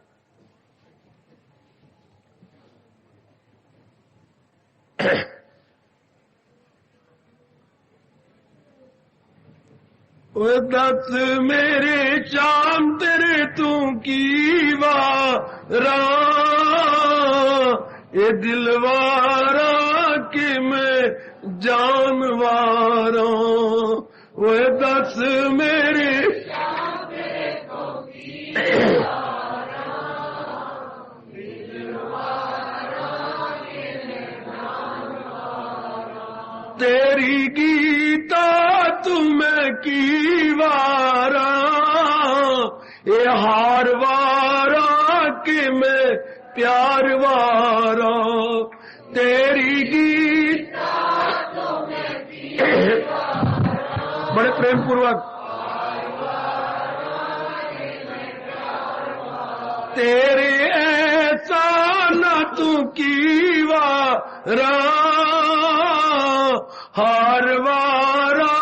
वो दस मेरे शाम तेरे तू की वारा, ये दिलवारा कि मैं जानवारा। वो दस मेरे शाम तेरे तू की वारा, दिलवारा कि मैं जानवारा। तेरी गीता तुम्हें की वारा, ये हार वारा कि मैं प्यार वारा। तेरी गीता तुम्हें की वारा, बड़े प्रेम पूर्वक। तेरे ऐसा न तू की वारा, हार वारा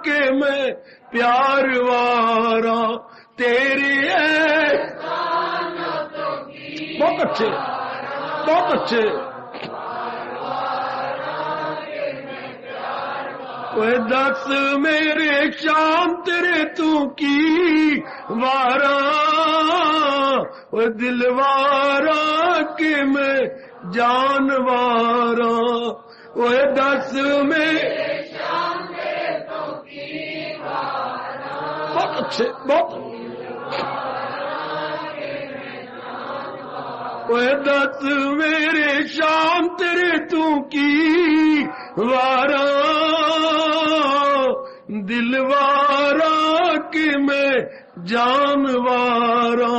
के मैं प्यार वारा। तेरी ऐसा न तू की, बहुत अच्छे, बहुत अच्छे। वो दस मेरे शाम तेरे तू की वारा, वो दिलवारा के मैं जानवारा। वो दस मेरे शाम तेरे तू की वारा, बहुत अच्छे, बहुत। वो दस मेरे शाम तेरे तू की वारा, दिलवारा कि मैं जानवारा।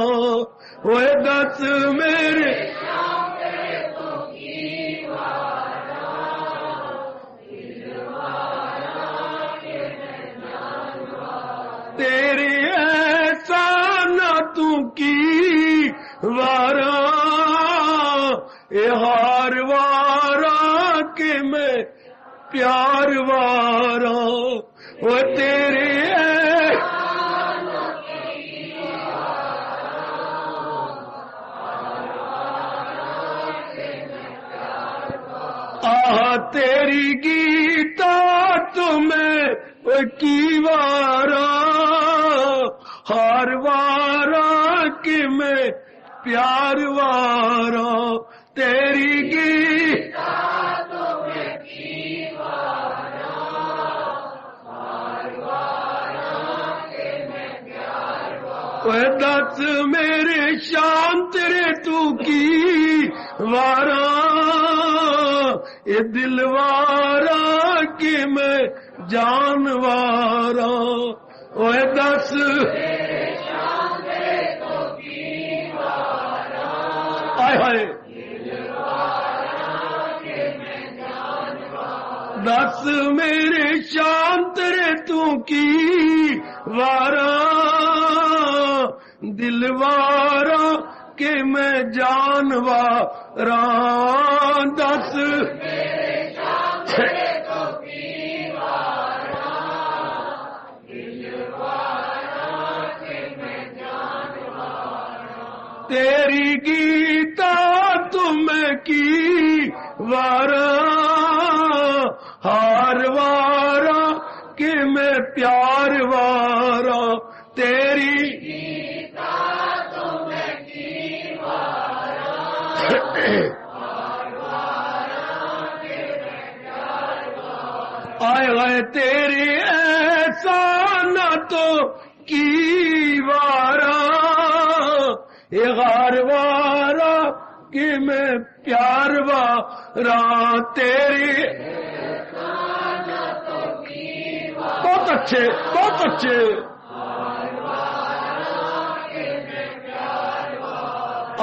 वो दस मेरे शाम तेरे तू की वारा, दिलवारा कि मैं जानवारा। तेरे ऐसा न तू की वारा, ये हार वारा कि मैं प्यार वारा। वो तेरे आह तेरी गीता तुम्हें की वारा, हार वारा कि मैं प्यार वारा। तेरी गीता तुम्हें की वारा, हार वारा कि मैं प्यार वारा। दस मेरे शाम तेरे तू की वारा, ये दिलवारा कि मैं जानवारा। वो दस मेरे शाम तेरे तू की वारा, हाय हाय, दस मेरे शाम तेरे तू की वारा, दिलवारा के मैं जानवारा। दस मेरे शाम तेरे तू की वारा, दिलवारा के मैं जानवारा। तेरी गीता तुम्हें की वारा, हार वारा कि मैं प्यार वारा। तेरी गीता तुम्हें की वारा, हार वारा कि मैं प्यार वारा। आए आए तेरी ऐसा न तो की वारा, ये हार वारा कि मैं प्यार वारा तेरी। बहुत अच्छे, बहुत अच्छे।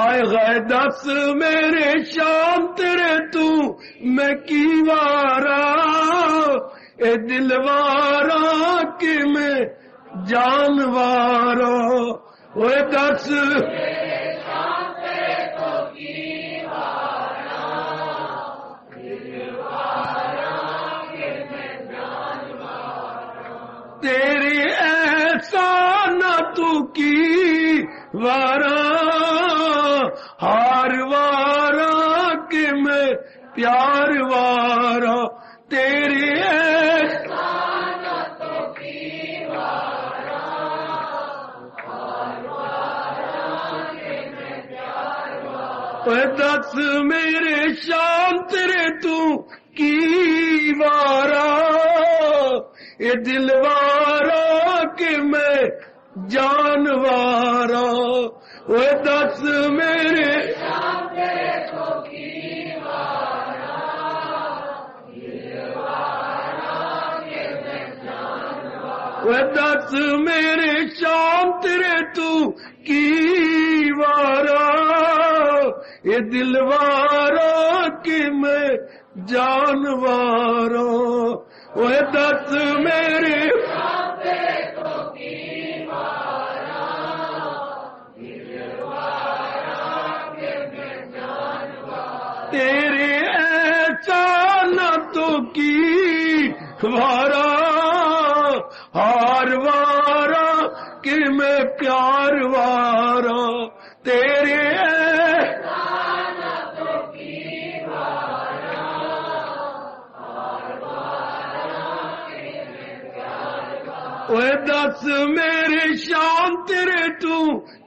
आए गए दस मेरे शाम तेरे तू मैं की वारा, ए दिलवारा कि मैं जानवारा। ओए दस तेरी ऐसा न तू की वारा, हार वारा कि मैं प्यार वारा तेरी ऐसा न तू की वारा, हार वारा कि मैं प्यार वारा। दस मेरे शाम तेरे तू की वारा, ये दिलवारा कि मैं जानवारा। वो दस मेरे शाम तेरे को की वारा, दिलवारा कि मैं जानवारा। वो दस मेरे शाम तेरे तू की वारा, ये दिलवारा कि मैं जानवारा। वो दस मेरे को की वारा, दिलवारा कि मैं जानवारा। तेरे ऐसा न तो की वारा, हार वारा कि मैं प्यार वारा तेरे दस मेरे शान तेरे तू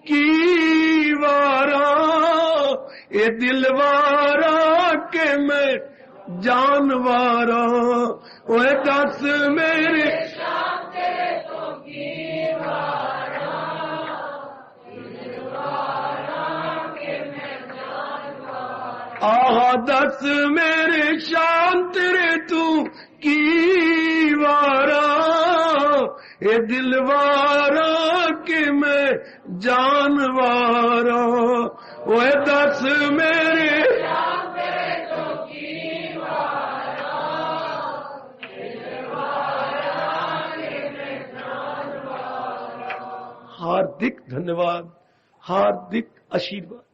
की वारा, ये दिलवारा के मैं जानवारा। ओए दस मेरे शान तेरे तू की वारा, दिलवारा के मैं जानवारा। आहा दस मेरे शान तेरे तू की वारा, ये दिलवारा कि मैं जानवारा। वो दस मेरे तो की वारा, दिलवारा कि मैं जानवारा। हार्दिक धन्यवाद, हार्दिक आशीर्वाद।